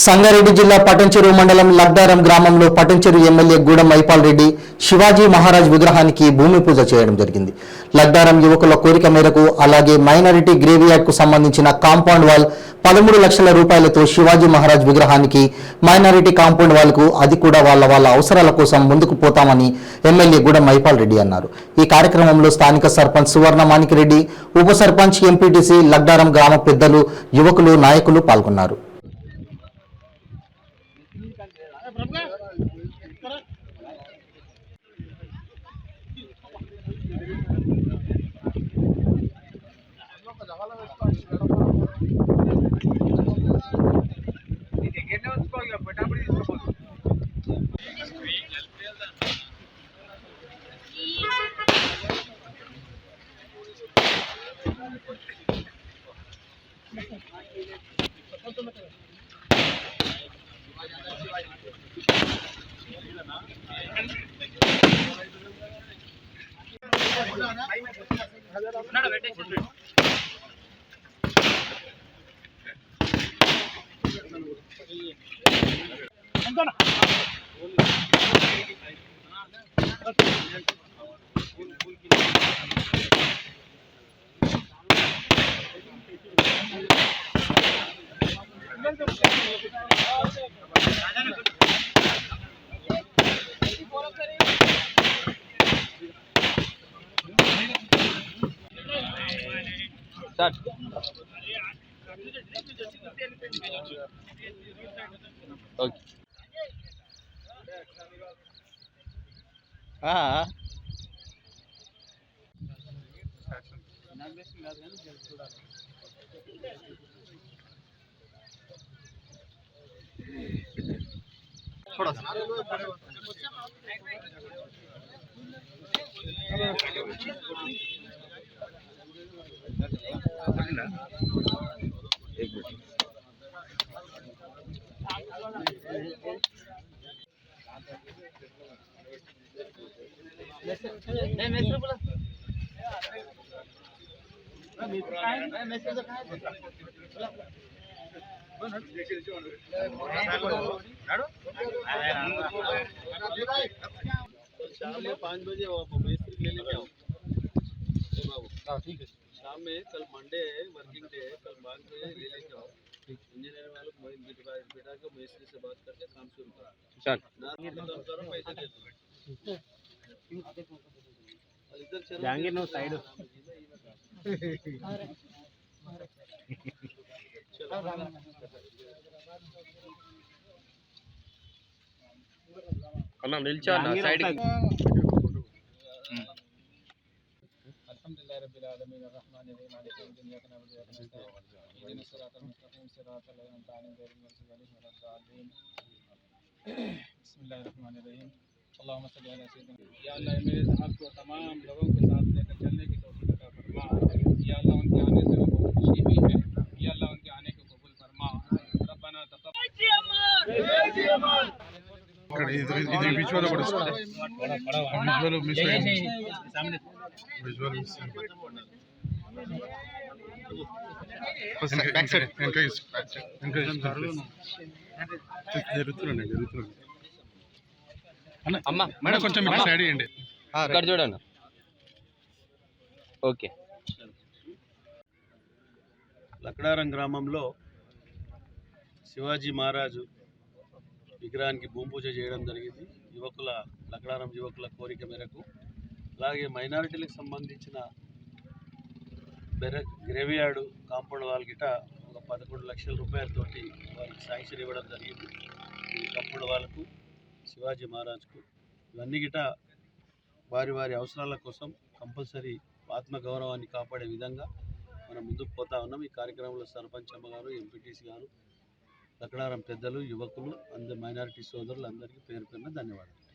సంగారెడ్డి జిల్లా పటంచెరు మండలం లబ్దారం గ్రామంలో పటంచెరు ఎమ్మెల్యే గూడెం మైపాల్ రెడ్డి శివాజీ మహారాజ్ విగ్రహానికి భూమి పూజ చేయడం జరిగింది. లబ్దారం యువకుల కోరిక మేరకు అలాగే మైనారిటీ గ్రేవ్యార్డ్ కు సంబంధించిన కాంపౌండ్ వాల్ 13 లక్షల రూపాయలతో శివాజీ మహారాజ్ విగ్రహానికి మైనారిటీ కాంపౌండ్ వాల్ కు అది కూడా వాళ్ళ అవసరాల కోసం ముందుకు పోతామని ఎమ్మెల్యే గూడెం మైపాల్ రెడ్డి అన్నారు. ఈ కార్యక్రమంలో స్థానిక సర్పంచ్ సువర్ణ మాణిక్రెడ్డి, ఉప సర్పంచ్, ఎంపీటీసీ, లబ్దారం గ్రామ పెద్దలు, యువకులు, నాయకులు పాల్గొన్నారు. शाम में 5 बजे मिस्त्री ले लेके आओ। ठीक है। शाम में कल मंडे है, वर्किंग डे है, कल 5 बजे ले लेके आओ। इंजीनियर वालों को बिठा के मिस्त्री से बात करके काम शुरू करो। चल ना करो, पैसे दे दो। इधर चलो, जाएंगे नो साइड। అన్న నిల్చోన్న సైడ్ కి అల్హమ్దులిల్లాహి రబ్బిల్ ఆలమీన్ అర్రహ్మానిర్ రహీమ్ మాలికి యౌమిద్దీన్ ఇయ్యాక నఅబుదు వ ఇయ్యాక నస్తഈన్ ఇహ్దినస్ సిరాతల్ ముస్తఖీమ్ సిరాతల్ లదీనా అన్అమ్త అలైహిం గైరిల్ మగ్దూబి అలైహిం వలద్దాలీన్ बिस्मिल्लाहिर रहमानिर रहीम अल्लाहुम्मा सल्ली अला सय्यिदिना या अल्लाह मेरे साहब को तमाम लोगों के साथ लेकर चलने की तौफीक अता फरमा। या अल्लाह उनके आने से बहुत खुशी हुई है। या अल्लाह उनके आने को कबूल फरमा। रब्बना तक़ब्बल इधर बीच वाला बड़ा वाला मिस सामने visual miss back side encourage జరుగుతున్నాయి అన్న మేడం కొంచెం మీరు సైడ్ చేయండి ఇక్కడ చూడండి. ఓకే. లక్డారం గ్రామంలో శివాజీ మహారాజు విగ్రహానికి భూమి పూజ చేయడం జరిగింది. లక్డారం యువకుల కోరిక మేరకు అలాగే మైనారిటీలకు సంబంధించిన గ్రేవ్యార్డ్ కాంపౌండ్ వాల్ గిట ఒక 11 లక్షల రూపాయలతోటి వారికి శాంక్షన్ ఇవ్వడం జరిగింది. ఈ కాంపౌండ్ వాళ్ళకు శివాజీ మహారాజ్కు ఇవన్నీ గిట వారి అవసరాల కోసం కంపల్సరీ ఆత్మగౌరవాన్ని కాపాడే విధంగా మనం ముందుకు పోతా ఉన్నాం. ఈ కార్యక్రమంలో సర్పంచ్ అమ్మ గారు, ఎంపీటీసీ గారు, లక్డారం పెద్దలు, యువకులు, అందరు మైనారిటీ సోదరులు అందరికీ పేరు పేరున ధన్యవాదాలు.